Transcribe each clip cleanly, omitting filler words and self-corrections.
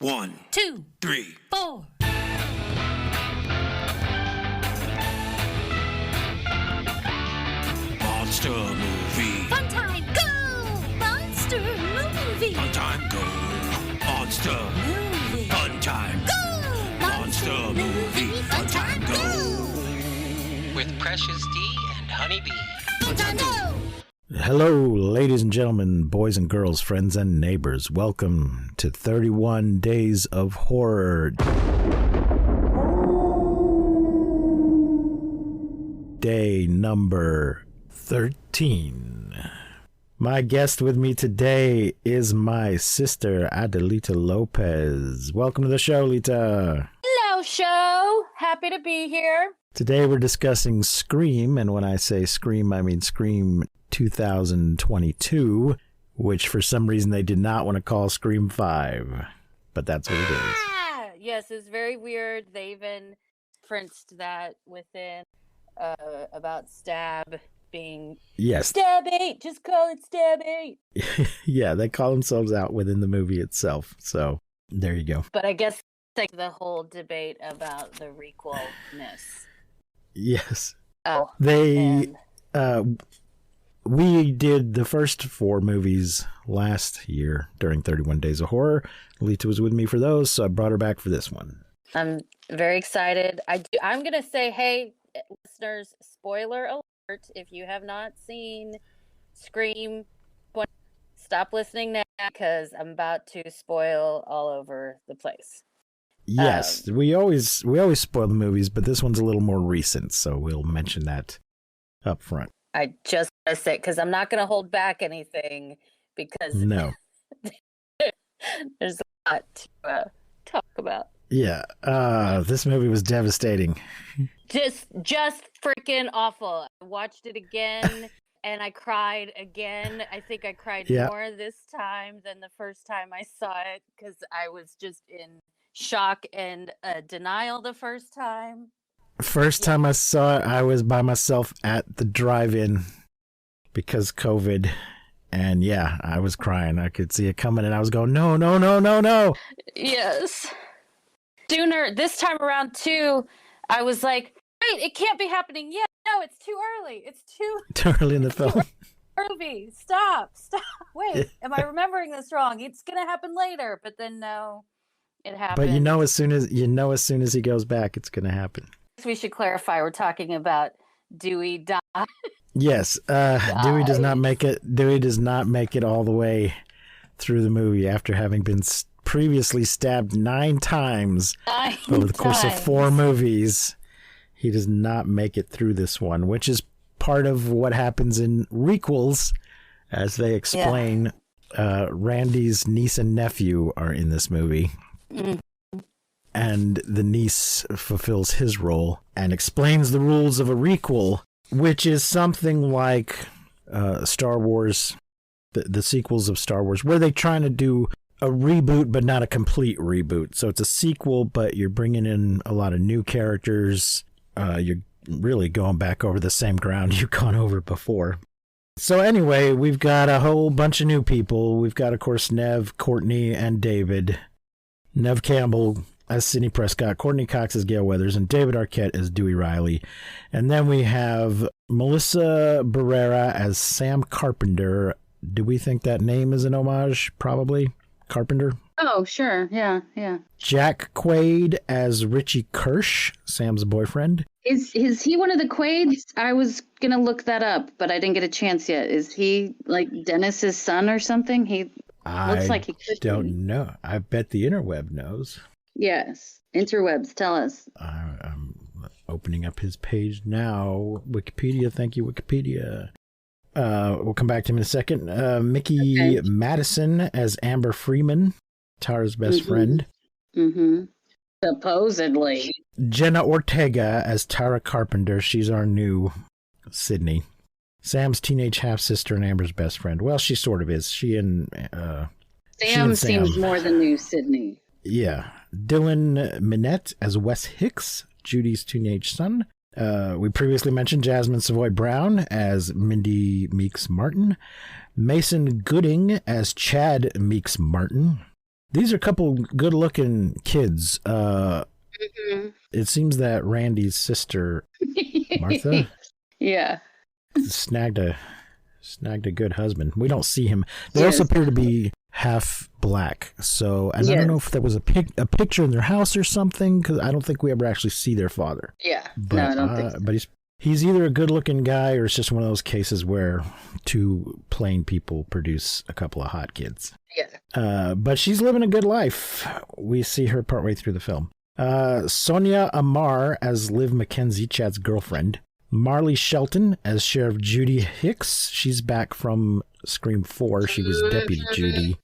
1, 2, 3, 4. Monster movie. Fun time, go! Monster movie. Fun time, go. Monster. Movie. Fun time. Go! Monster movie. Fun time, go. With Precious D and Honeybee. Fun time, go! Hello, ladies and gentlemen, boys and girls, friends and neighbors. Welcome to 31 Days of Horror. Day number 13. My guest with me today is my sister, Adelita Lopez. Welcome to the show, Lita. Hello, show. Happy to be here. Today we're discussing Scream, and when I say Scream, I mean Scream 2022, which for some reason they did not want to call Scream 5, but that's what it is. Yes, it's very weird. They even referenced that within about Stab being Yes. Stab 8. Just call it Stab 8. Yeah, they call themselves out within the movie itself, so there you go. But I guess like the whole debate about the requelness. Yes. Oh, They, and we did the first 4 movies last year during 31 Days of Horror. Lita was with me for those, so I brought her back for this one. I'm very excited. I'm gonna say, hey, listeners, spoiler alert! If you have not seen Scream, stop listening now because I'm about to spoil all over the place. Yes, we always spoil the movies, but this one's a little more recent, so we'll mention that up front. I just want to say because I'm not gonna hold back anything because No. there's a lot to talk about. Yeah, this movie was devastating. Just freaking awful. I watched it again and I cried again. I think I cried more this time than the first time I saw it because I was just in shock and denial the first time. First time I saw it, I was by myself at the drive-in because COVID. And yeah, I was crying. I could see it coming and I was going, no, no, no, no, no. Yes. Sooner, this time around too, I was like, wait, it can't be happening yet. No, it's too early. It's too Early in the film. early. Stop. Wait, am I remembering this wrong? It's going to happen later. But then no, it happened. But as soon as he goes back, it's going to happen. We should clarify we're talking about Dewey die. Yes, Dewey does not make it. Dewey does not make it all the way through the movie after having been previously stabbed 9 times over the course of 4 movies. He does not make it through this one, which is part of what happens in requels, as they explain. Yeah. Randy's niece and nephew are in this movie. Mm-hmm. And the niece fulfills his role and explains the rules of a requel, which is something like Star Wars, the sequels of Star Wars, where they're trying to do a reboot, but not a complete reboot. So it's a sequel, but you're bringing in a lot of new characters. You're really going back over the same ground you've gone over before. So anyway, we've got a whole bunch of new people. We've got, of course, Nev, Courtney, and David. Nev Campbell as Sidney Prescott, Courtney Cox as Gail Weathers, and David Arquette as Dewey Riley. And then we have Melissa Barrera as Sam Carpenter. Do we think that name is an homage? Probably. Carpenter? Oh, sure. Yeah. Jack Quaid as Richie Kirsch, Sam's boyfriend. Is he one of the Quaids? I was going to look that up, but I didn't get a chance yet. Is he like Dennis's son or something? He looks like he could be. I don't know. I bet the interweb knows. Yes. Interwebs, tell us. I'm opening up his page now. Wikipedia. Thank you, Wikipedia. We'll come back to him in a second. Mickey Madison as Amber Freeman, Tara's best friend. Mm-hmm. Supposedly. Jenna Ortega as Tara Carpenter. She's our new Sydney. Sam's teenage half-sister and Amber's best friend. Well, she sort of is. Sam seems more than new Sydney. Yeah. Dylan Minette as Wes Hicks, Judy's teenage son. We previously mentioned Jasmine Savoy Brown as Mindy Meeks Martin. Mason Gooding as Chad Meeks Martin. These are a couple good-looking kids. It seems that Randy's sister, Martha, Yeah. snagged a good husband. We don't see him. They also appear to be half black. So, and I don't know if that was a picture in their house or something, because I don't think we ever actually see their father. Yeah. But, no, I don't think so. But he's either a good-looking guy or it's just one of those cases where two plain people produce a couple of hot kids. Yeah. But she's living a good life. We see her partway through the film. Sonia Amar as Liv McKenzie, Chad's girlfriend. Marley Shelton as Sheriff Judy Hicks. She's back from Scream 4. She was Deputy Judy.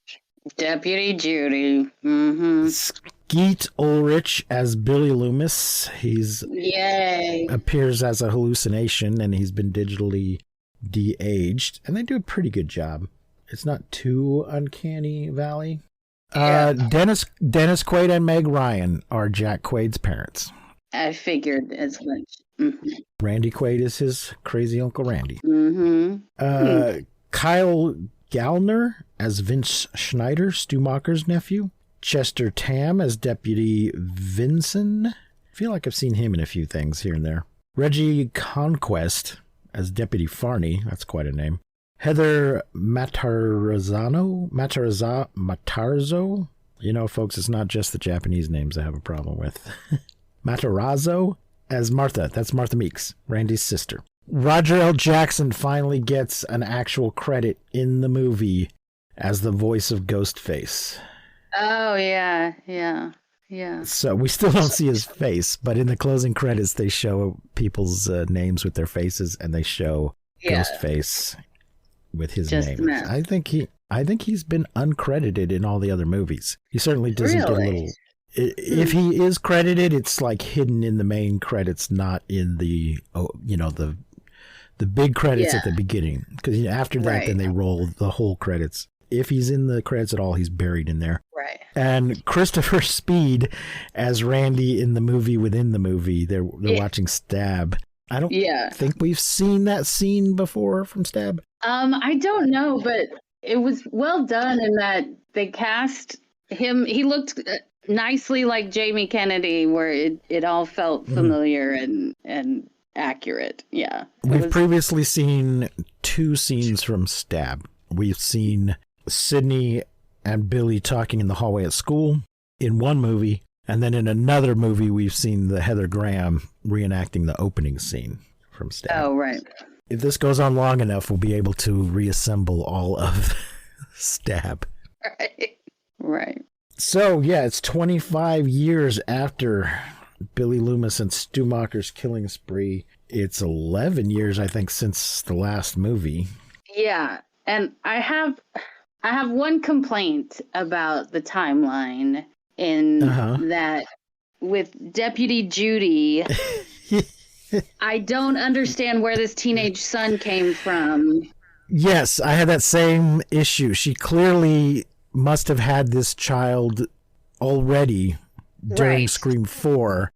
Deputy Judy. Mm-hmm. Skeet Ulrich as Billy Loomis. He's appears as a hallucination, and he's been digitally de-aged. And they do a pretty good job. It's not too uncanny valley. Dennis Quaid and Meg Ryan are Jack Quaid's parents. I figured as much. Mm-hmm. Randy Quaid is his crazy Uncle Randy. Mm-hmm. Kyle Gallner as Vince Schneider, Stumacher's nephew. Chester Tam as Deputy Vinson. I feel like I've seen him in a few things here and there. Reggie Conquest as Deputy Farney. That's quite a name. Heather Matarazzo. You know, folks, it's not just the Japanese names I have a problem with. Matarazzo as Martha. That's Martha Meeks, Randy's sister. Roger L. Jackson finally gets an actual credit in the movie as the voice of Ghostface. Oh, yeah. So we still don't see his face, but in the closing credits, they show people's names with their faces, and they show Ghostface with his name. I think he's been uncredited in all the other movies. He certainly doesn't get a little. If he is credited, it's like hidden in the main credits, not in the the big credits at the beginning. Because after that, then they roll the whole credits. If he's in the credits at all, he's buried in there. Right. And Christopher Speed as Randy in the movie within the movie. They're watching Stab. I don't think we've seen that scene before from Stab. I don't know, but it was well done in that they cast him. He looked nicely like Jamie Kennedy, where it all felt familiar and accurate. Yeah. We've previously seen two scenes from Stab. We've seen Sydney and Billy talking in the hallway at school in one movie, and then in another movie we've seen the Heather Graham reenacting the opening scene from Stab. Oh, right. If this goes on long enough, we'll be able to reassemble all of Stab. Right. So, yeah, it's 25 years after Billy Loomis and Stu Macher's killing spree. It's 11 years, I think, since the last movie. Yeah, and I have one complaint about the timeline in that with Deputy Judy, I don't understand where this teenage son came from. Yes, I had that same issue. She clearly must have had this child already during Scream 4,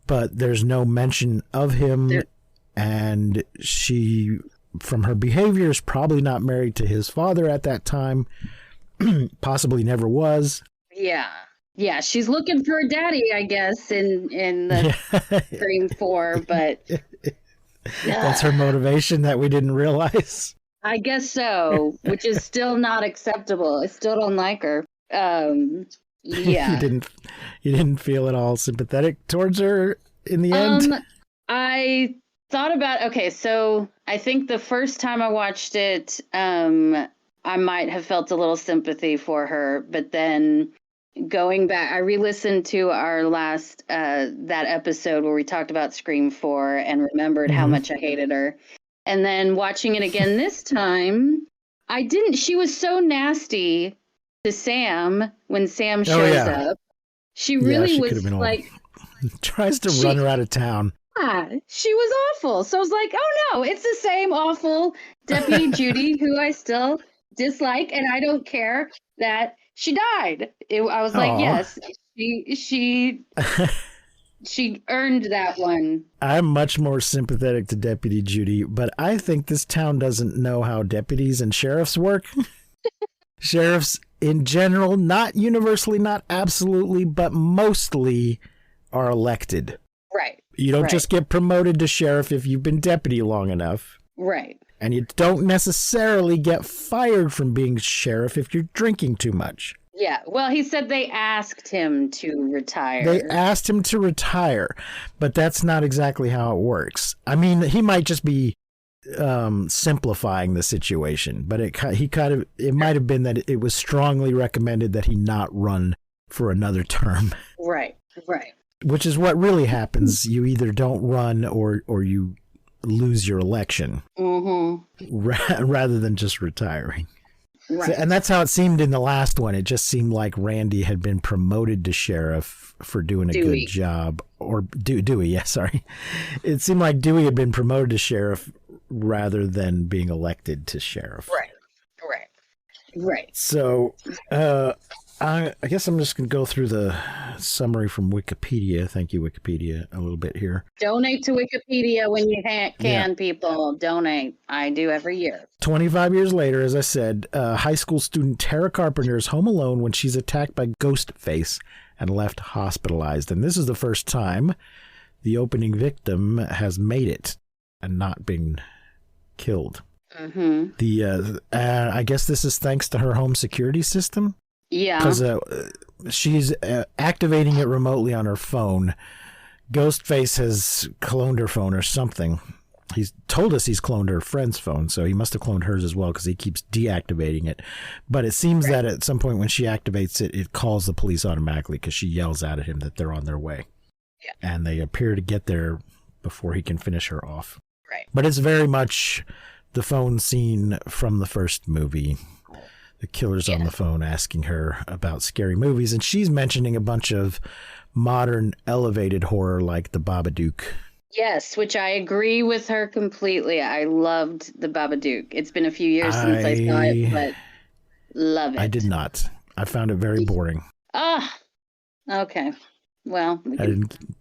but there's no mention of him, and she, from her behavior, is probably not married to his father at that time, possibly never was. Yeah, she's looking for a daddy, I guess, in the Scream 4, but that's her motivation that we didn't realize. I guess so, which is still not acceptable. I still don't like her. Yeah. You didn't feel at all sympathetic towards her in the end? I thought about, so I think the first time I watched it, I might have felt a little sympathy for her, but then going back, I re-listened to our last, that episode where we talked about Scream 4 and remembered how much I hated her. And then watching it again this time, she was so nasty to Sam when Sam shows up. She really was like... tries to run her out of town. Yeah, she was awful. So I was like, oh no, it's the same awful Deputy Judy who I still dislike, and I don't care that she died. I was like, yes, she earned that one. I'm much more sympathetic to Deputy Judy, but I think this town doesn't know how deputies and sheriffs work. Sheriffs in general, not universally, not absolutely, but mostly are elected. Right. You don't Right. just get promoted to sheriff if you've been deputy long enough. Right. And you don't necessarily get fired from being sheriff if you're drinking too much. Yeah. Well, he said they asked him to retire. They asked him to retire, but that's not exactly how it works. I mean, he might just be simplifying the situation, but it might have been that it was strongly recommended that he not run for another term. Right. Right. Which is what really happens. You either don't run or you lose your election rather than just retiring. Right. So, and that's how it seemed in the last one. It just seemed like Randy had been promoted to sheriff for doing a good job. Or Dewey, yeah, sorry. It seemed like Dewey had been promoted to sheriff rather than being elected to sheriff. Right. Right. Right. So I guess I'm just going to go through the summary from Wikipedia. Thank you, Wikipedia, a little bit here. Donate to Wikipedia when you can, people. Donate. I do every year. 25 years later, as I said, high school student Tara Carpenter is home alone when she's attacked by Ghostface and left hospitalized. And this is the first time the opening victim has made it and not been killed. Mm-hmm. I guess this is thanks to her home security system. Yeah. Because she's activating it remotely on her phone. Ghostface has cloned her phone or something. He's told us he's cloned her friend's phone, so he must have cloned hers as well because he keeps deactivating it. But it seems that at some point when she activates it, it calls the police automatically because she yells out at him that they're on their way. Yeah. And they appear to get there before he can finish her off. Right. But it's very much the phone scene from the first movie. The killer's on the phone asking her about scary movies, and she's mentioning a bunch of modern elevated horror like The Babadook. Yes, which I agree with her completely. I loved The Babadook. It's been a few years since I saw it, but love it. I did not. I found it very boring. Okay. Well, I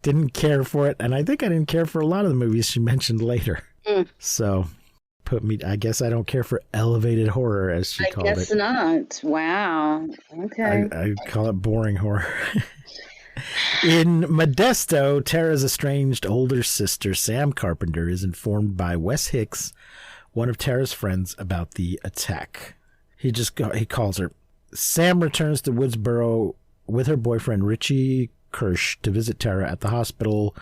didn't care for it, and I think I didn't care for a lot of the movies she mentioned later. So... I guess I don't care for elevated horror, as she called it. I guess not. Wow. Okay. I call it boring horror. In Modesto, Tara's estranged older sister, Sam Carpenter, is informed by Wes Hicks, one of Tara's friends, about the attack. He calls her. Sam returns to Woodsboro with her boyfriend, Richie Kirsch, to visit Tara at the hospital,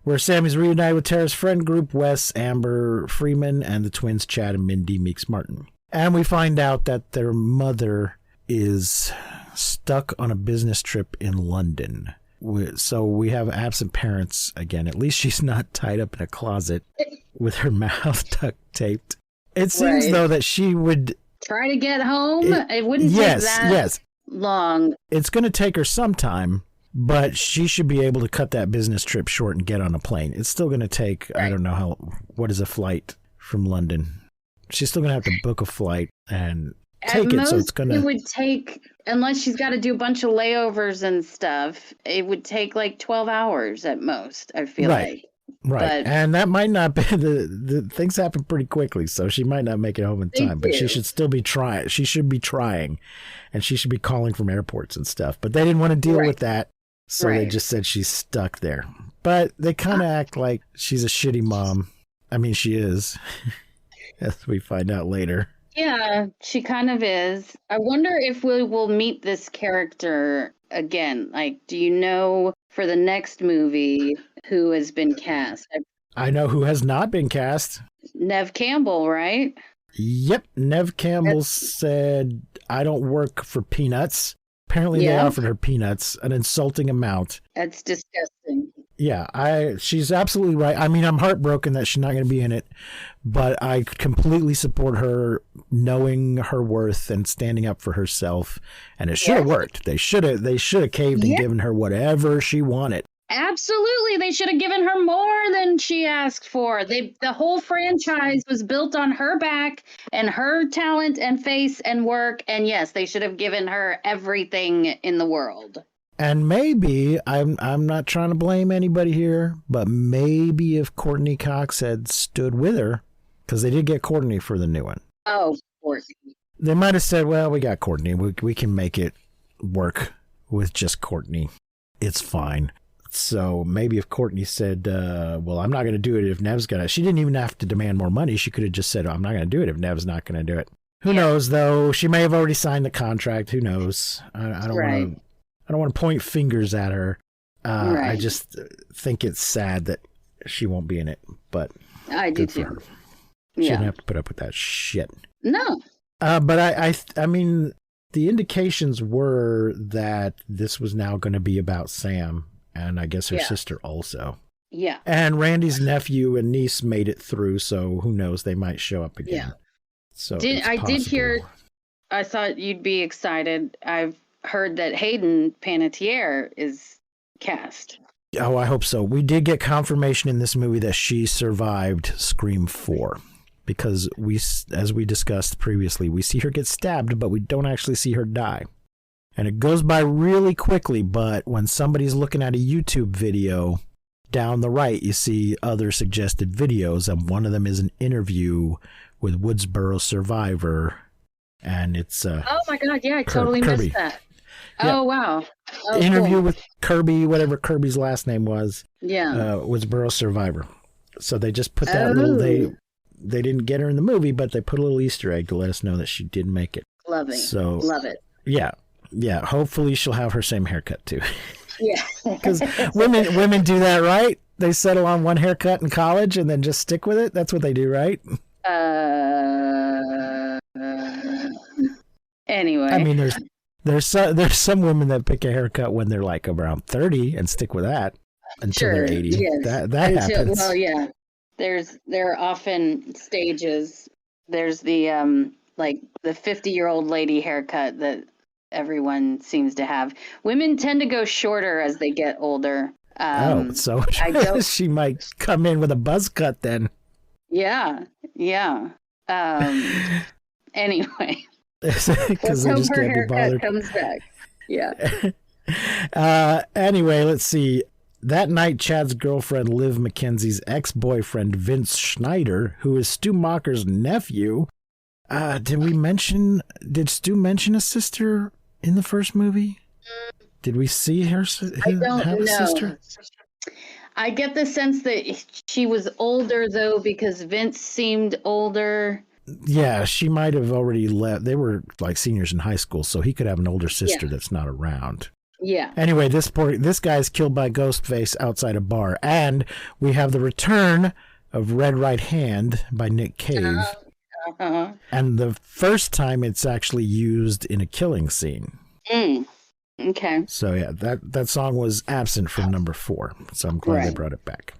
where Sam is reunited with Tara's friend group, Wes, Amber, Freeman, and the twins Chad and Mindy Meeks Martin. And we find out that their mother is stuck on a business trip in London. So we have absent parents again. At least she's not tied up in a closet with her mouth duct taped. It seems, though, that she would... try to get home? It wouldn't take that long. It's going to take her some time. But she should be able to cut that business trip short and get on a plane. It's still going to take, I don't know what is a flight from London. She's still going to have to book a flight and take it. So it's going to... It would take, unless she's got to do a bunch of layovers and stuff, it would take like 12 hours at most, I feel like. Right. But and that might not be, the things happen pretty quickly, so she might not make it home in time. But she should still be trying. She should be trying. And she should be calling from airports and stuff. But they didn't want to deal with that. So they just said she's stuck there. But they kind of act like she's a shitty mom. I mean, she is, as we find out later. Yeah, she kind of is. I wonder if we will meet this character again. Like, do you know for the next movie who has been cast? I know who has not been cast. Neve Campbell, right? Yep. Neve Campbell said, I don't work for peanuts. Apparently they offered her peanuts, an insulting amount. That's disgusting. Yeah, she's absolutely right. I mean, I'm heartbroken that she's not going to be in it, but I completely support her knowing her worth and standing up for herself. And it should have worked. They should have caved and given her whatever she wanted. Absolutely. They should have given her more than she asked for. The whole franchise was built on her back and her talent and face and work. And yes, they should have given her everything in the world. And maybe, I'm not trying to blame anybody here, but maybe if Courtney Cox had stood with her, because they did get Courtney for the new one. Oh, Courtney. They might have said, well, we got Courtney. We can make it work with just Courtney. It's fine. So maybe if Courtney said, well, I'm not going to do it if Nev's going to. She didn't even have to demand more money. She could have just said, I'm not going to do it if Nev's not going to do it. Who knows, though? She may have already signed the contract. Who knows? I don't want to point fingers at her. I just think it's sad that she won't be in it. But I do too. Her. She didn't have to put up with that shit. No. But I mean, the indications were that this was now going to be about Sam, and I guess her sister also. Yeah. And Randy's nephew and niece made it through, so who knows? They might show up again. Yeah. So I did hear. I thought you'd be excited. I've heard that Hayden Panettiere is cast. Oh, I hope so. We did get confirmation in this movie that she survived Scream 4. Because as we discussed previously, we see her get stabbed, but we don't actually see her die. And it goes by really quickly, but when somebody's looking at a YouTube video, down the right, you see other suggested videos, and one of them is an interview with Woodsboro survivor, and it's oh my God, yeah, I totally missed that. Yeah. Oh, wow. Oh, interview with Kirby, whatever Kirby's last name was. Yeah. Woodsboro survivor. So they just put that little... They didn't get her in the movie, but they put a little Easter egg to let us know that she did make it. Love it. Yeah. Hopefully she'll have her same haircut too. Yeah. Because women do that, right? They settle on one haircut in college and then just stick with it. That's what they do, right? Anyway. I mean, there's some women that pick a haircut when they're like around 30 and stick with that until they're 80. Yes. That happens. Well, yeah. There are often stages. There's the like the 50-year-old lady haircut that everyone seems to have. Women tend to go shorter as they get older. So she might come in with a buzz cut then. Yeah. Anyway, because they just can't be bothered. Comes back. Yeah. Anyway, let's see. That night, Chad's girlfriend, Liv McKenzie's ex-boyfriend, Vince Schneider, who is Stu Macher's nephew. Did Stu mention a sister in the first movie? Did we see her have a sister? I get the sense that she was older, though, because Vince seemed older. Yeah, she might have already left. They were like seniors in high school, so he could have an older sister that's not around. Yeah. Anyway, this guy's killed by Ghostface outside a bar, and we have the return of Red Right Hand by Nick Cave. And the first time it's actually used in a killing scene. Okay. So yeah, that song was absent from number 4, so I'm glad they brought it back.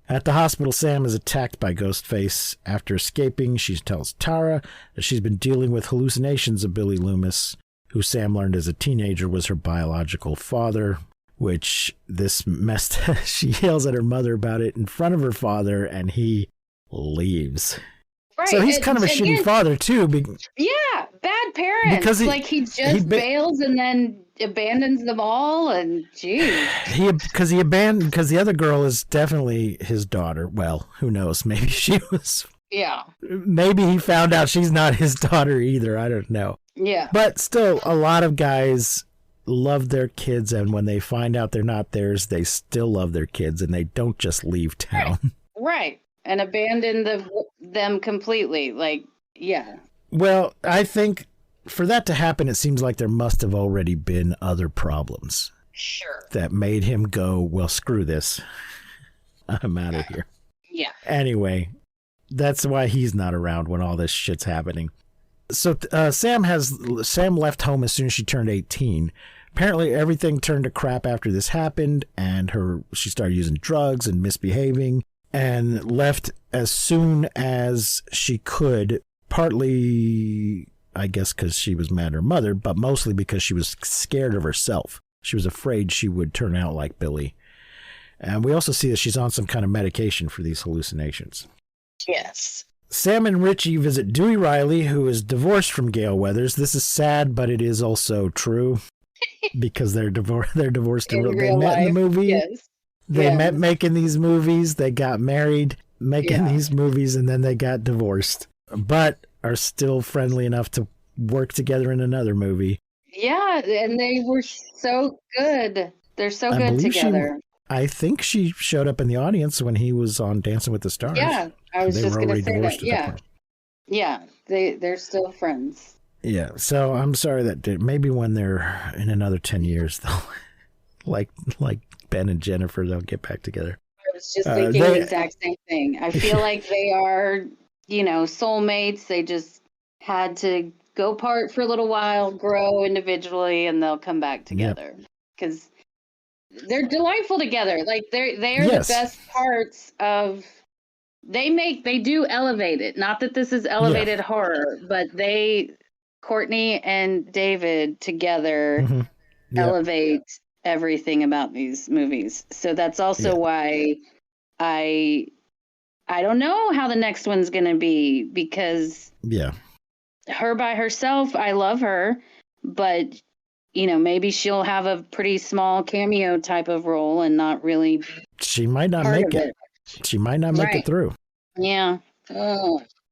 At the hospital, Sam is attacked by Ghostface. After escaping, she tells Tara that she's been dealing with hallucinations of Billy Loomis, who Sam learned as a teenager was her biological father, which she yells at her mother about it in front of her father, and he leaves. Right. So he's kind of a shitty father, too. Yeah, bad parents. Because he just bails and then abandons them all, and geez. Because the other girl is definitely his daughter. Well, who knows? Maybe she was. Yeah. Maybe he found out she's not his daughter either. I don't know. Yeah. But still, a lot of guys love their kids, and when they find out they're not theirs, they still love their kids, and they don't just leave town. Right. And abandon them completely. Like, yeah. Well, I think for that to happen, it seems like there must have already been other problems. Sure. That made him go, well, screw this. I'm out of here. Yeah. Anyway, that's why he's not around when all this shit's happening. So Sam left home as soon as she turned 18. Apparently everything turned to crap after this happened, and she started using drugs and misbehaving, and left as soon as she could, partly, I guess, because she was mad at her mother, but mostly because she was scared of herself. She was afraid she would turn out like Billy. And we also see that she's on some kind of medication for these hallucinations. Yes. Sam and Richie visit Dewey Riley, who is divorced from Gail Weathers. This is sad, but it is also true because they're divorced. They met in the movie. Yes. They met making these movies. They got married making these movies, and then they got divorced, but are still friendly enough to work together in another movie. Yeah, and they were so good. They're so I good believe together. I think she showed up in the audience when he was on Dancing with the Stars. Yeah, I was They just were going to already say divorced that. at that Yeah. point. Yeah, they're still friends. Yeah, so I'm sorry that maybe when they're in another 10 years, they'll like Ben and Jennifer, they'll get back together. I was just thinking the exact same thing. I feel like they are, soulmates. They just had to go apart for a little while, grow individually, and they'll come back together. Because they're delightful together. Like they are the best parts of. They do elevate it. Not that this is elevated horror, but Courtney and David together elevate everything about these movies. So that's also why I don't know how the next one's going to be, because her by herself, I love her, but maybe she'll have a pretty small cameo type of role and not really. She might not make it. She might not make it through. Yeah.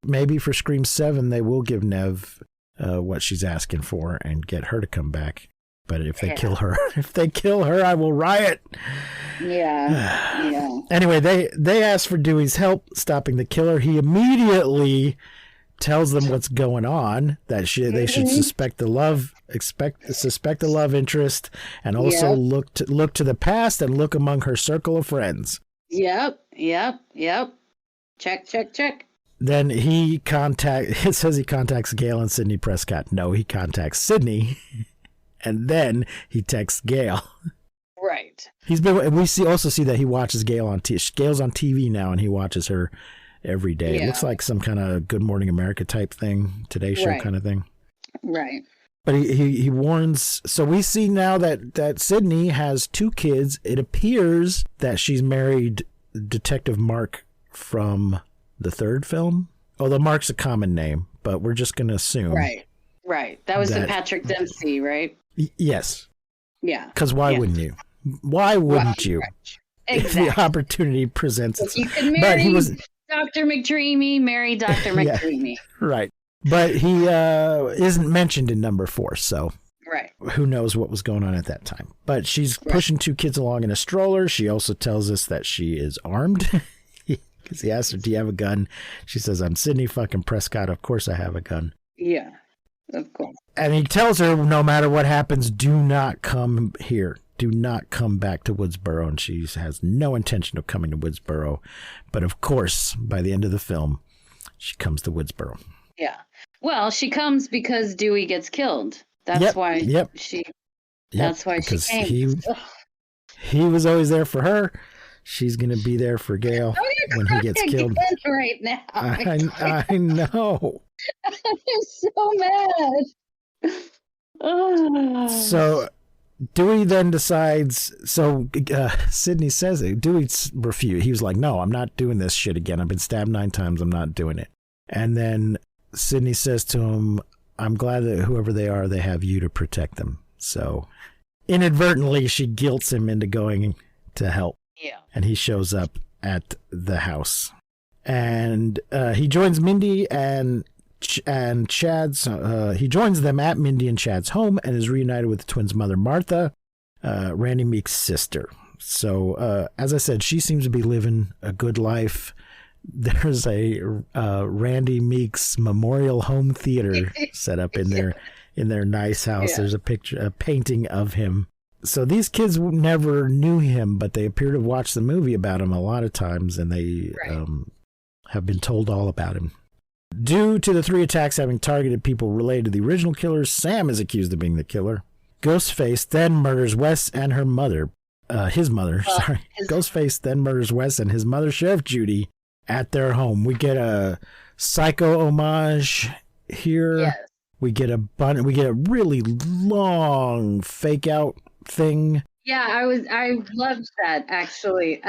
Maybe for Scream 7, they will give Nev what she's asking for and get her to come back. But if they kill her, I will riot. Yeah. Yeah. Anyway, they ask for Dewey's help stopping the killer. He immediately tells them what's going on, that they should suspect the love interest, and also look to the past and look among her circle of friends. Yep. Check. Then it says he contacts Gail and Sidney Prescott. No, he contacts Sidney, and then he texts Gail. Right. We also see that he watches Gail on Gail's on TV now, and he watches her every day. It looks like some kind of Good Morning America type thing, Today Show kind of thing. Right. But he warns. So we see now that Sidney has 2 kids. It appears that she's married Detective Mark from the 3rd film. Although Mark's a common name, but we're just going to assume. Right. That was the Patrick Dempsey, right? Yes. Yeah. Because why wouldn't you? Why wouldn't you? Exactly. If the opportunity presents itself. You could marry Dr. McDreamy, marry Dr. McDreamy. Right. But he isn't mentioned in number 4, so who knows what was going on at that time. But she's pushing 2 kids along in a stroller. She also tells us that she is armed. Because he asks her, do you have a gun? She says, I'm Sidney fucking Prescott. Of course I have a gun. Yeah, of course. And he tells her, no matter what happens, do not come here. Do not come back to Woodsboro. And she has no intention of coming to Woodsboro. But of course, by the end of the film, she comes to Woodsboro. Yeah. Well, she comes because Dewey gets killed. That's why she came. He was always there for her. She's going to be there for Gail when he gets killed. Right now. I know. I'm so mad. So Dewey then decides, Sidney says it. Dewey refused. He was like, no, I'm not doing this shit again. I've been stabbed 9 times. I'm not doing it. And then Sidney says to him, I'm glad that whoever they are, they have you to protect them. So inadvertently, she guilts him into going to help. Yeah. And he shows up at the house. And he joins Mindy and Chad's. He joins them at Mindy and Chad's home and is reunited with the twins' mother, Martha, Randy Meek's sister. So, as I said, she seems to be living a good life. There's a Randy Meek's Memorial Home Theater set up in their nice house. Yeah. There's a painting of him. So these kids never knew him, but they appear to have watched the movie about him a lot of times, and they have been told all about him. Due to the 3 attacks having targeted people related to the original killers, Sam is accused of being the killer. Ghostface then murders Wes and her mother. Ghostface then murders Wes and his mother, Sheriff Judy, at their home. We get a Psycho homage here. Yes. We get a really long fake out thing. Yeah, I loved that actually.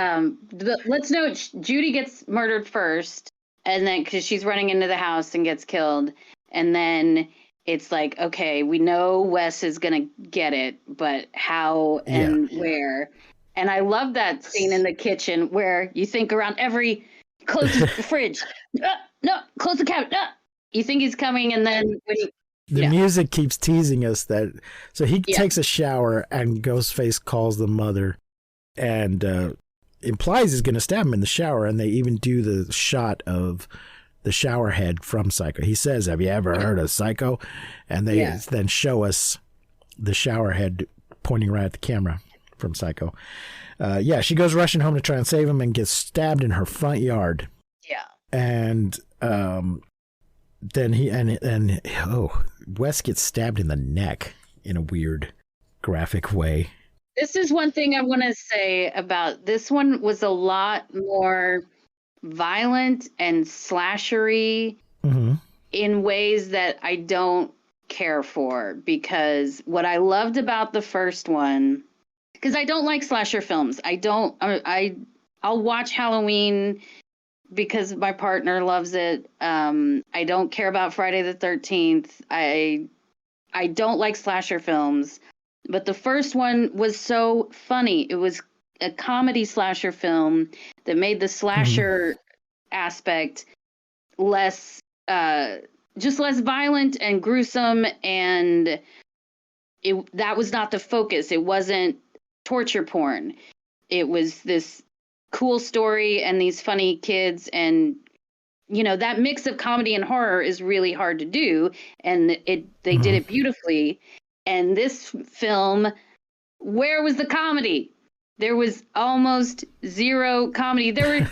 Let's note Judy gets murdered first, and then because she's running into the house and gets killed, and then it's like, okay, we know Wes is gonna get it, but how and where? And I love that scene in the kitchen where you think around every close the fridge, no, close the cabinet. You think he's coming, and then when The music keeps teasing us that. So he takes a shower and Ghostface calls the mother and implies he's going to stab him in the shower. And they even do the shot of the shower head from Psycho. He says, "Have you ever heard of Psycho?" And they then show us the shower head pointing right at the camera from Psycho. She goes rushing home to try and save him and gets stabbed in her front yard. Yeah. And then Wes gets stabbed in the neck in a weird graphic way. This is one thing I want to say about this one was a lot more violent and slashery in ways that I don't care for, because what I loved about the first one, because I don't like slasher films. I'll watch Halloween because my partner loves it. I don't care about Friday the 13th. I don't like slasher films, but the first one was so funny. It was a comedy slasher film that made the slasher aspect less violent and gruesome, and that was not the focus. It wasn't torture porn. It was this cool story and these funny kids, and that mix of comedy and horror is really hard to do, and they did it beautifully. And this film, where was the comedy? There was almost zero comedy. There were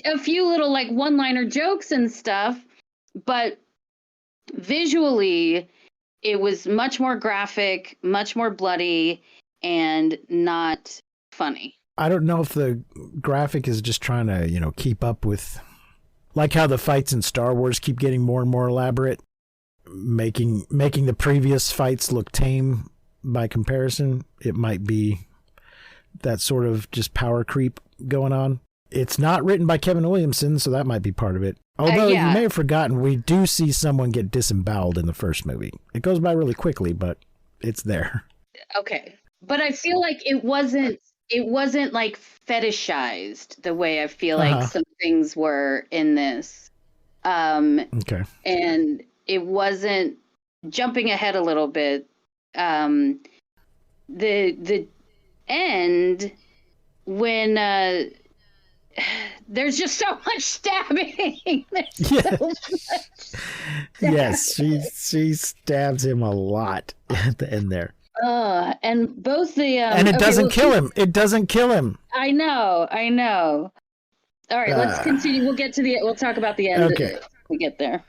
a few little like one-liner jokes and stuff, but visually it was much more graphic, much more bloody, and not funny. I don't know if the graphic is just trying to, keep up with, like how the fights in Star Wars keep getting more and more elaborate, making the previous fights look tame by comparison. It might be that sort of just power creep going on. It's not written by Kevin Williamson, so that might be part of it. Although you may have forgotten, we do see someone get disemboweled in the first movie. It goes by really quickly, but it's there. Okay. But I feel like it wasn't like fetishized the way I feel like some things were in this. Okay. And it wasn't, jumping ahead a little bit. The end, when there's just so much stabbing. So much. Yes, she stabs him a lot at the end there. And both the and it doesn't kill him. It doesn't kill him. I know. All right, let's continue. We'll talk about the end when we get there.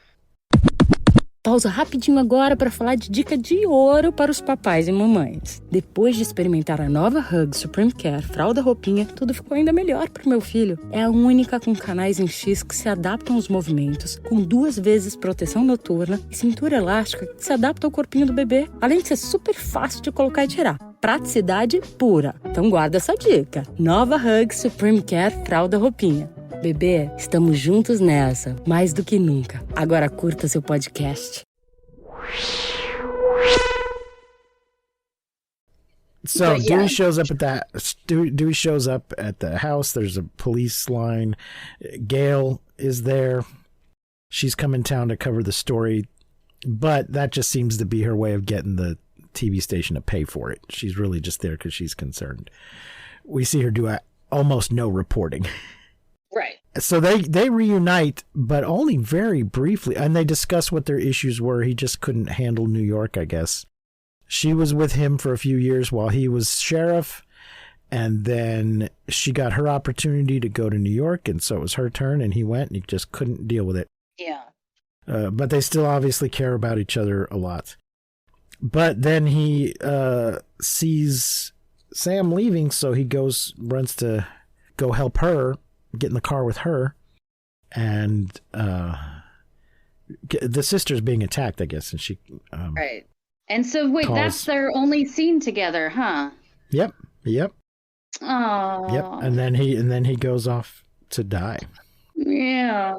Pausa rapidinho agora para falar de dica de ouro para os papais e mamães. Depois de experimentar a nova Hug Supreme Care Fralda Roupinha, tudo ficou ainda melhor pro meu filho. É a única com canais em X que se adaptam aos movimentos, com 2 vezes proteção noturna e cintura elástica que se adapta ao corpinho do bebê, além de ser super fácil de colocar e tirar. Praticidade pura. Então guarda essa dica. Nova Hug Supreme Care Fralda Roupinha. Bebê, estamos juntos nessa, mais do que nunca. Agora curta seu podcast. So Dewey shows up Dewey shows up at the house. There's a police line. Gail is there. She's come in town to cover the story, but that just seems to be her way of getting the TV station to pay for it. She's really just there because she's concerned. We see her do almost no reporting. Right. So they reunite, but only very briefly, and they discuss what their issues were. He just couldn't handle New York, I guess. She was with him for a few years while he was sheriff, and then she got her opportunity to go to New York, and so it was her turn, and he went, and he just couldn't deal with it. Yeah. But they still obviously care about each other a lot. But then he sees Sam leaving, so he runs to go help her, get in the car with her, and the sister's being attacked, I guess, and she right. And so wait, that's their only scene together, huh? Yep. Oh. Yep. And then he goes off to die. Yeah.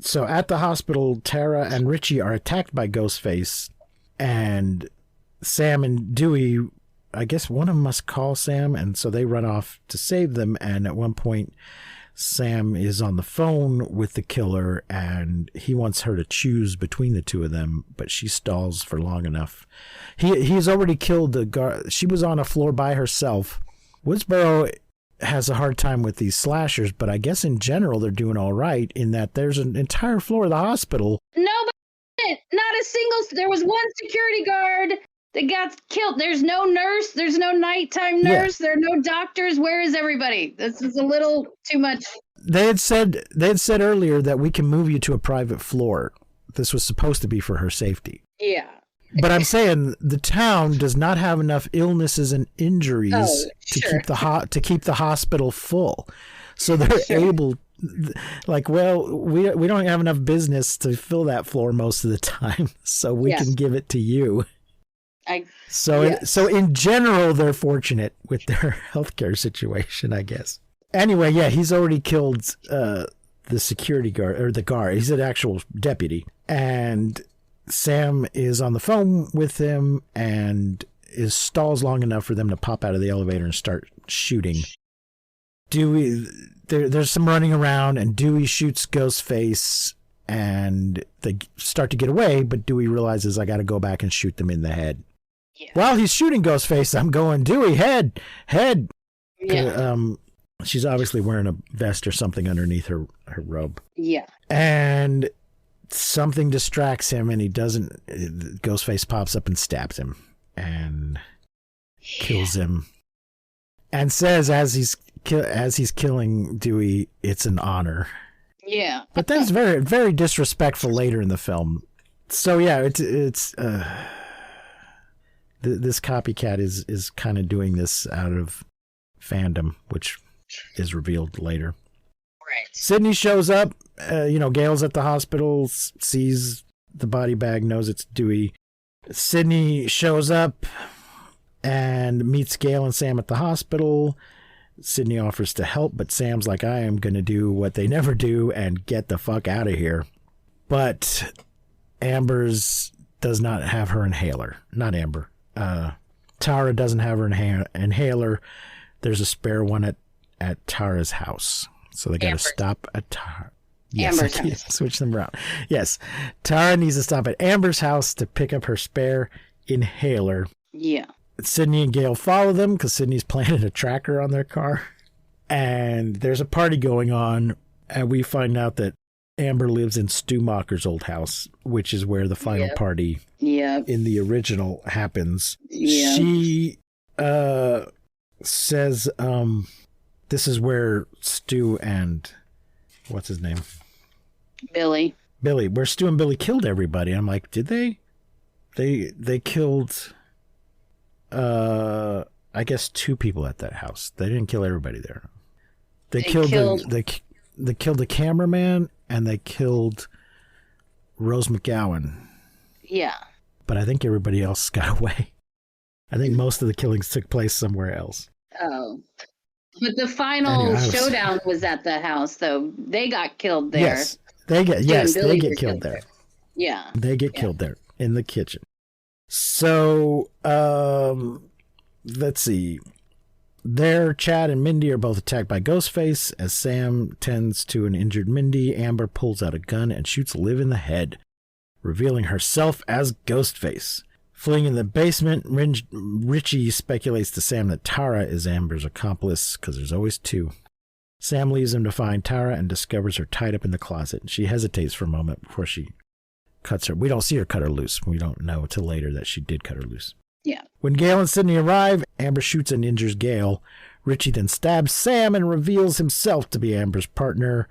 So at the hospital, Tara and Richie are attacked by Ghostface, and Sam and Dewey, I guess one of them must call Sam, and so they run off to save them. And at one point, Sam is on the phone with the killer, and he wants her to choose between the two of them, but she stalls for long enough. He's already killed the guard. She was on a floor by herself. Woodsboro has a hard time with these slashers, but I guess in general they're doing all right in that there's an entire floor of the hospital. No, but not a single. There was one security guard that got killed. There's no nurse. There's no nighttime nurse. There are no doctors. Where is everybody? This is a little too much. They had said earlier that we can move you to a private floor. This was supposed to be for her safety. Yeah. But I'm saying the town does not have enough illnesses and injuries to keep the hospital full. So they're able, like, well, we don't have enough business to fill that floor most of the time, so we can give it to you. So in general, they're fortunate with their healthcare situation, I guess. Anyway, yeah, he's already killed the security guard, or the guard. He's an actual deputy, and Sam is on the phone with him and stalls long enough for them to pop out of the elevator and start shooting. There's some running around, and Dewey shoots Ghostface, and they start to get away, but Dewey realizes, I got to go back and shoot them in the head. Yeah. While he's shooting Ghostface, I'm going, Dewey, head. Yeah. She's obviously wearing a vest or something underneath her robe. Yeah. And something distracts him, and Ghostface pops up and stabs him and kills him, and says as he's killing Dewey, it's an honor. Yeah. But that's very, very disrespectful later in the film. So yeah, it's this copycat is kind of doing this out of fandom, which is revealed later. Right. Sydney shows up. Gail's at the hospital, sees the body bag, knows it's Dewey. Sydney shows up and meets Gail and Sam at the hospital. Sydney offers to help, but Sam's like, I am going to do what they never do and get the fuck out of here. But Amber's does not have her inhaler. Not Amber. Tara doesn't have her inhaler. There's a spare one at Tara's house. So they got to stop at Tara. Yes, Amber's house. Switch them around. Yes. Tara needs to stop at Amber's house to pick up her spare inhaler. Yeah. Sydney and Gail follow them because Sydney's planted a tracker on their car. And there's a party going on. And we find out that Amber lives in Stu Macher's old house, which is where the final party in the original happens. Yeah. She says this is where Stu and what's his name? Billy, where Stu and Billy killed everybody. I'm like, did they? They killed I guess 2 people at that house. They didn't kill everybody there. They killed the cameraman, and they killed Rose McGowan. Yeah. But I think everybody else got away. I think most of the killings took place somewhere else. Oh. But the final showdown was at the house, though. They got killed there. Yes, they get killed there. Yeah. They get killed there in the kitchen. So, let's see. There, Chad and Mindy are both attacked by Ghostface. As Sam tends to an injured Mindy, Amber pulls out a gun and shoots Liv in the head, revealing herself as Ghostface. Fleeing in the basement, Richie speculates to Sam that Tara is Amber's accomplice, because there's always 2. Sam leaves him to find Tara and discovers her tied up in the closet. She hesitates for a moment before she cuts her. We don't see her cut her loose. We don't know until later that she did cut her loose. Yeah. When Gail and Sydney arrive, Amber shoots and injures Gail. Richie then stabs Sam and reveals himself to be Amber's partner.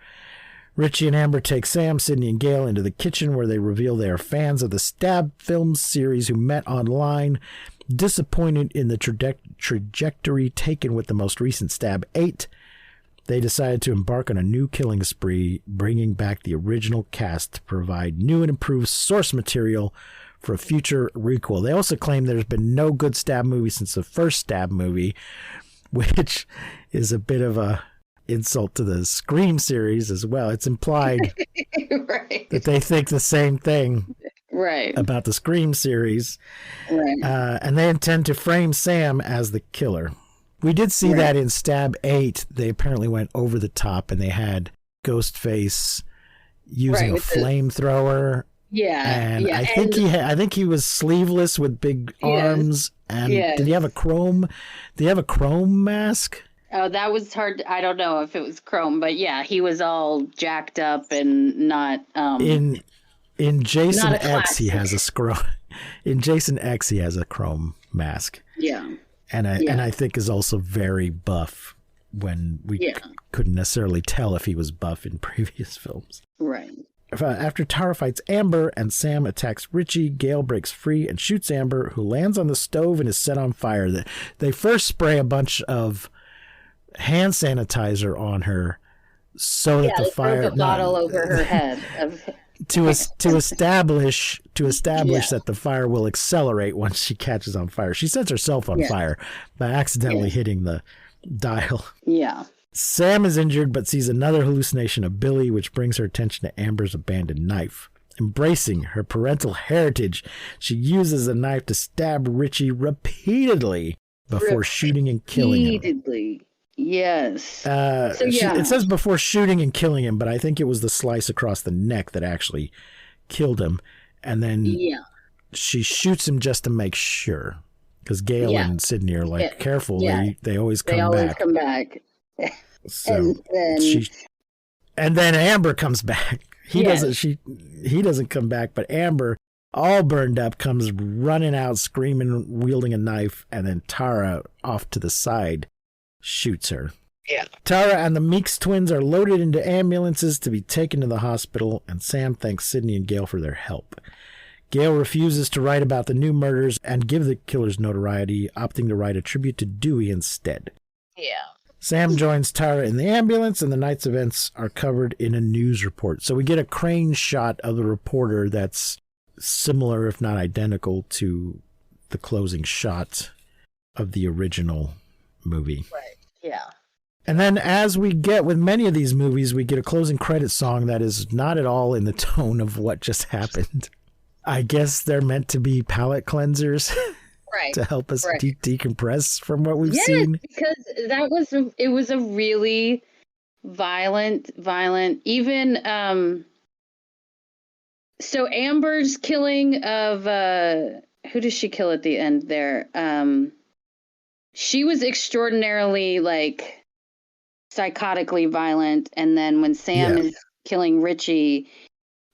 Richie and Amber take Sam, Sydney, and Gail into the kitchen, where they reveal they are fans of the Stab Films series who met online. Disappointed in the trajectory taken with the most recent Stab 8, they decided to embark on a new killing spree, bringing back the original cast to provide new and improved source material for a future requel. They also claim there's been no good Stab movie since the first Stab movie, which is a bit of a insult to the Scream series as well. It's implied that they think the same thing about the Scream series. Right. And they intend to frame Sam as the killer. We did see that in Stab 8. They apparently went over the top and they had Ghostface using a flamethrower. And I think he was sleeveless with big arms. And did he have a chrome? Did he have a chrome mask? Oh, that was hard. I don't know if it was chrome, but yeah, he was all jacked up and not. In Jason X, he has a scroll. In Jason X, he has a chrome mask. Yeah. And I think is also very buff when we couldn't necessarily tell if he was buff in previous films. Right. After Tara fights Amber and Sam attacks Richie, Gale breaks free and shoots Amber, who lands on the stove and is set on fire. They first spray a bunch of hand sanitizer on her so that the fire broke a bottle over her head to establish that the fire will accelerate once she catches on fire. She sets herself on fire by accidentally hitting the dial. Yeah. Sam is injured but sees another hallucination of Billy, which brings her attention to Amber's abandoned knife. Embracing her parental heritage, she uses the knife to stab Richie repeatedly before shooting and killing him. Repeatedly. Yes. It says before shooting and killing him, but I think it was the slice across the neck that actually killed him. And then she shoots him just to make sure. Because Gale and Sydney are like, careful, they always come back. So and then Amber comes back. He doesn't come back, but Amber, all burned up, comes running out, screaming, wielding a knife, and then Tara off to the side shoots her. Yeah. Tara and the Meeks twins are loaded into ambulances to be taken to the hospital, and Sam thanks Sydney and Gale for their help. Gale refuses to write about the new murders and give the killers notoriety, opting to write a tribute to Dewey instead. Yeah. Sam joins Tara in the ambulance, and the night's events are covered in a news report. So we get a crane shot of the reporter that's similar, if not identical, to the closing shot of the original movie. Right. Yeah. And then, as we get with many of these movies, we get a closing credits song that is not at all in the tone of what just happened. I guess they're meant to be palate cleansers. Right. To help us decompress from what we've seen. Because it was a really violent, even, so Amber's killing of, who does she kill at the end there? She was extraordinarily, like, psychotically violent, and then when Sam is killing Richie,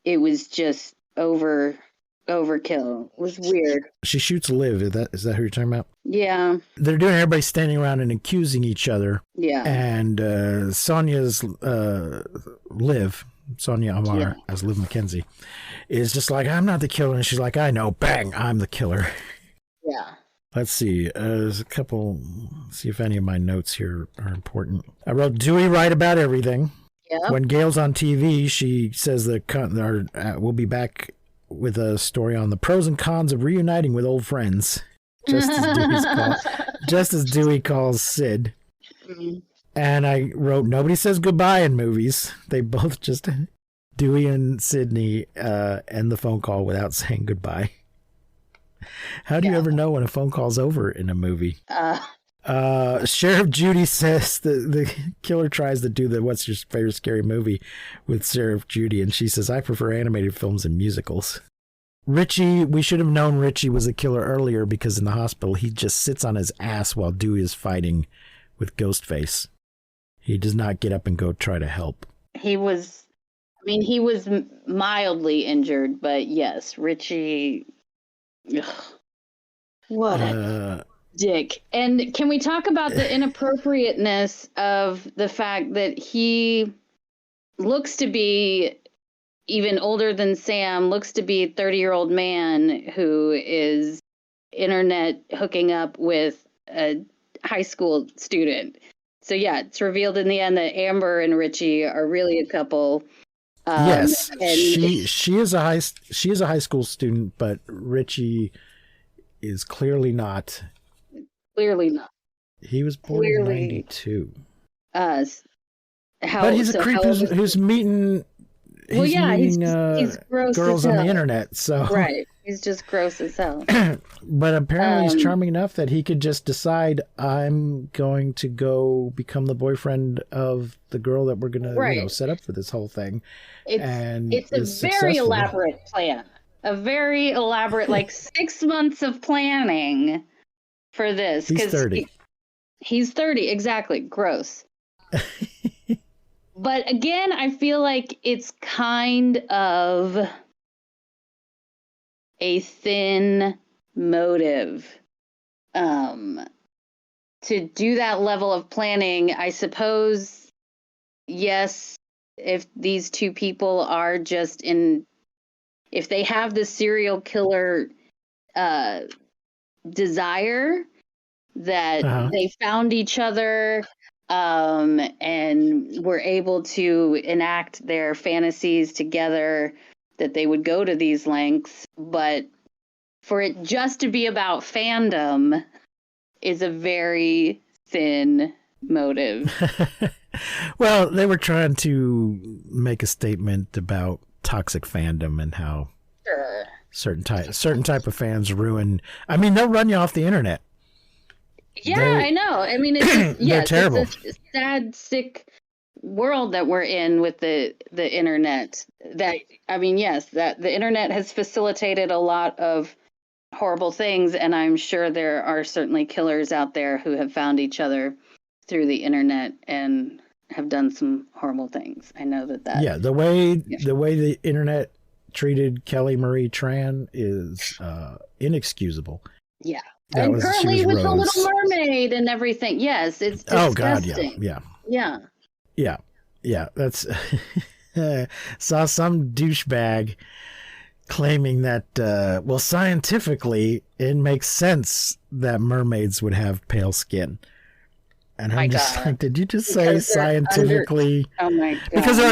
it was just overkill. It was weird. She shoots Liv. Is that who you're talking about? Yeah. They're doing everybody standing around and accusing each other. Yeah. And Sonia's Liv, Sonia Amar as Liv McKenzie, is just like, I'm not the killer. And she's like, I know. Bang, I'm the killer. Yeah. Let's see. There's a couple. See if any of my notes here are important. I wrote Dewey right about everything. Yeah. When Gale's on TV, she says that we'll be back with a story on the pros and cons of reuniting with old friends, just as Dewey calls Sid. Mm-hmm. And I wrote, nobody says goodbye in movies. They both just, Dewey and Sydney, end the phone call without saying goodbye. How do you ever know when a phone call's over in a movie? Sheriff Judy says the killer tries to do the what's your favorite scary movie with Sheriff Judy, and she says, I prefer animated films and musicals. Richie, we should have known Richie was a killer earlier because in the hospital he just sits on his ass while Dewey is fighting with Ghostface. He does not get up and go try to help. He was mildly injured, but yes, Richie. Ugh, what a dick. And can we talk about the inappropriateness of the fact that he looks to be even older than Sam, looks to be a 30-year-old man who is internet hooking up with a high school student. So yeah, it's revealed in the end that Amber and Richie are really a couple. Yes, and she is a high school student, but Richie is clearly not. Clearly not. He was born in 92. But he's a creep who's meeting Well, yeah, he's meeting gross girls as on the hell. internet. So Right. He's just gross as hell. But apparently he's charming enough that he could just decide, I'm going to go become the boyfriend of the girl that we're going to Right. set up for this whole thing. It's a is very successful. elaborate plan. A very elaborate, like 6 months of planning for this. He's 'cause 30. He's 30, exactly. Gross. But again, I feel like it's kind of a thin motive. To do that level of planning, I suppose, yes, if these two people are just if they have the serial killer desire, that they found each other and were able to enact their fantasies together, that they would go to these lengths. But for it just to be about fandom is a very thin motive. Well, they were trying to make a statement about toxic fandom and how Sure. certain type of fans ruin. I mean, they'll run you off the internet. Yeah, I know. I mean, it's just, yes, terrible. It's a sad, sick world that we're in with the internet. That, I mean, yes, that the internet has facilitated a lot of horrible things, and I'm sure there are certainly killers out there who have found each other through the internet and have done some horrible things. I know that. Yeah, the way the internet treated Kelly Marie Tran is inexcusable. Yeah. That and was- currently she was with the Rose. Little Mermaid and everything. Yes, it's disgusting. Oh God, yeah. That's saw some douchebag claiming that scientifically it makes sense that mermaids would have pale skin. And I'm just God. like, did you just say Because they're scientifically? Oh my God. Because they're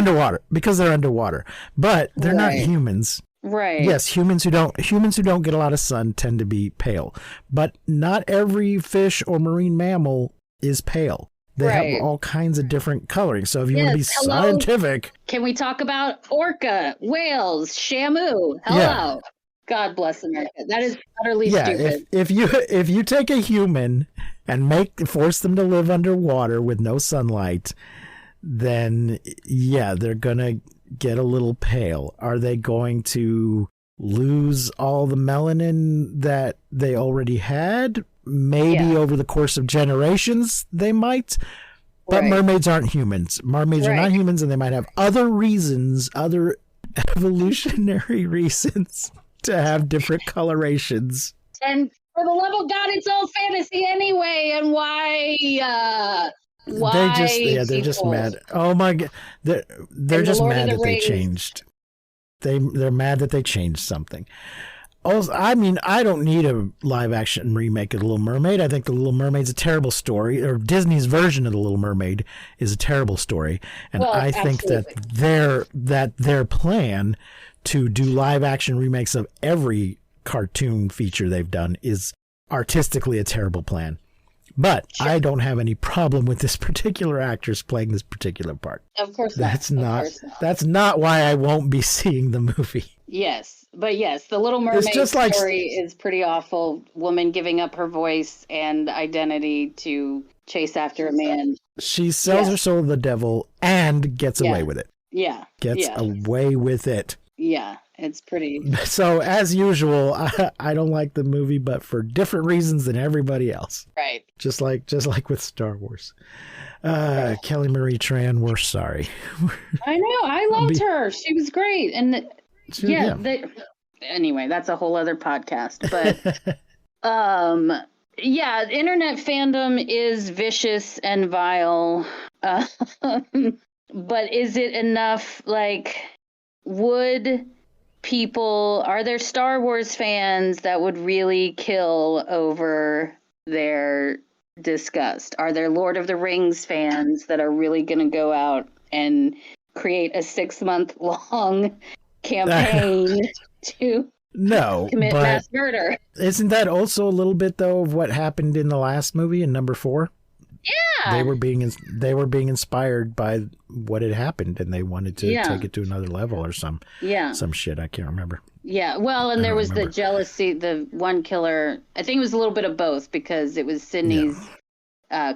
underwater. But they're not Right. humans. Right. Yes, humans who don't get a lot of sun tend to be pale. But not every fish or marine mammal is pale. They Right. have all kinds of different coloring. So if you want to be Yes, hello? scientific, Can we talk about orca, whales, shamu? Hello. Yeah. God bless America. That is utterly yeah, stupid. if you take a human and force them to live underwater with no sunlight, then yeah, they're gonna get a little pale. Are they going to lose all the melanin that they already had? Maybe Yeah. over the course of generations they might. But Right. mermaids aren't humans. Mermaids are not Right. humans, and they might have other reasons, other evolutionary reasons to have different colorations. And for the love of God, it's all fantasy anyway. And why? They're just people? mad. Oh my God, they're And just the Lord of mad the that they Rings. changed. They're mad that they changed something. Also, I mean, I don't need a live action remake of The Little Mermaid. I think The Little Mermaid's a terrible story, or Disney's version of The Little Mermaid is a terrible story. And Well, I think that their plan to do live action remakes of every cartoon feature they've done is artistically a terrible plan. But I don't have any problem with this particular actress playing this particular part. Of course not. That's Of not course not. that's not why I won't be seeing the movie. Yes, but yes, the Little Mermaid just like- story is pretty awful. Woman giving up her voice and identity to chase after a man. She sells Yeah. her soul to the devil and gets Yeah. away with it. Yeah, Gets yeah, away with it. yeah. It's pretty. So as usual, I don't like the movie, but for different reasons than everybody else. Right. Just like with Star Wars. Kelly Marie Tran, we're sorry. I know. I loved her. She was great. And Yeah. anyway, that's a whole other podcast. But yeah, internet fandom is vicious and vile. But is it enough? Like, are there Star Wars fans that would really kill over their disgust? Are there Lord of the Rings fans that are really going to go out and create a 6-month-long campaign to No, commit but mass murder? isn't that also a little bit though of what happened in the last movie in number 4? Yeah. They were being inspired by what had happened, and they wanted to take it to another level or some shit. I can't remember. Yeah. Well, and there was the jealousy. The one killer. I think it was a little bit of both because it was Sydney's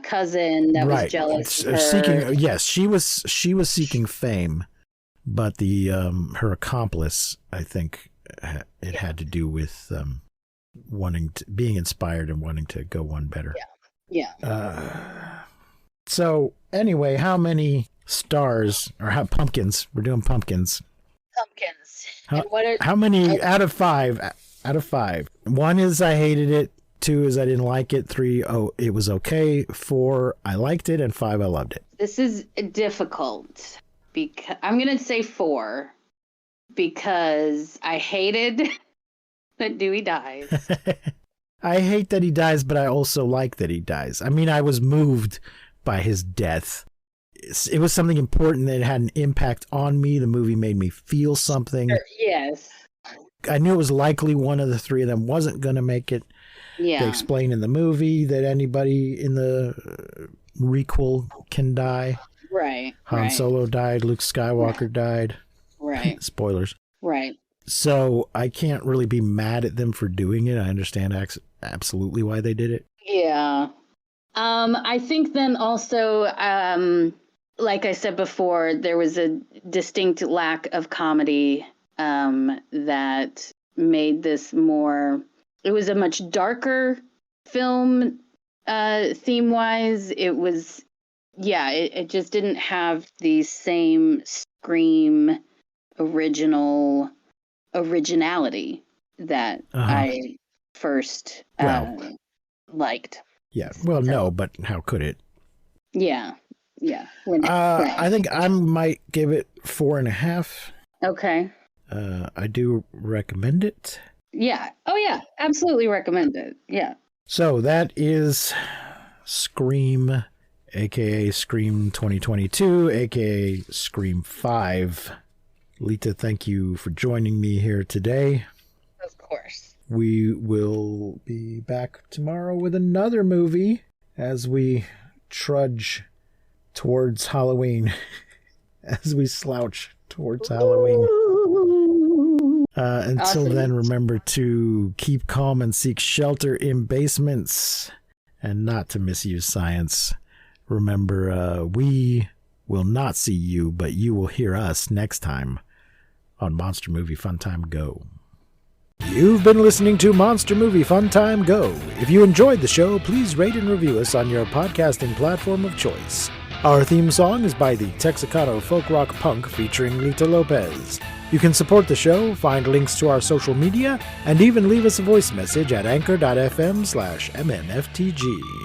cousin that was jealous of her. She was seeking fame, but the her accomplice, I think, it had to do with being inspired and wanting to go one better. Yeah. So anyway, how many stars or how pumpkins? We're doing pumpkins. How many out of 5? Out of 5. 1 is I hated it. 2 is I didn't like it. 3, it was okay. 4, I liked it, and 5, I loved it. This is difficult because I'm gonna say 4 because I hated that Dewey dies. I hate that he dies, but I also like that he dies. I mean, I was moved by his death. It was something important that had an impact on me. The movie made me feel something. Yes. I knew it was likely one of the 3 of them wasn't going to make it. Yeah. They explain in the movie that anybody in the requel can die. Right. Han Solo died. Luke Skywalker died. Right. Spoilers. Right. So I can't really be mad at them for doing it. I understand absolutely why they did it. Yeah. I think then also, like I said before, there was a distinct lack of comedy that made this more. It was a much darker film theme-wise. It was, it just didn't have the same Scream originality that I first liked. Yeah. Well, no, but how could it? Yeah. Yeah. I think I might give it 4.5. Okay. I do recommend it. Yeah. Oh, yeah. Absolutely recommend it. Yeah. So that is Scream, aka Scream 2022, aka Scream 5. Lita, thank you for joining me here today. Of course. We will be back tomorrow with another movie as we trudge towards Halloween, as we slouch towards Halloween. Until Awesome. then, remember to keep calm and seek shelter in basements and not to misuse science. Remember, we will not see you, but you will hear us next time on Monster Movie Fun Time Go. You've been listening to Monster Movie Fun Time Go. If you enjoyed the show, please rate and review us on your podcasting platform of choice. Our theme song is by the Texicano Folk Rock Punk featuring Lita Lopez. You can support the show, find links to our social media, and even leave us a voice message at anchor.fm/MNFTG.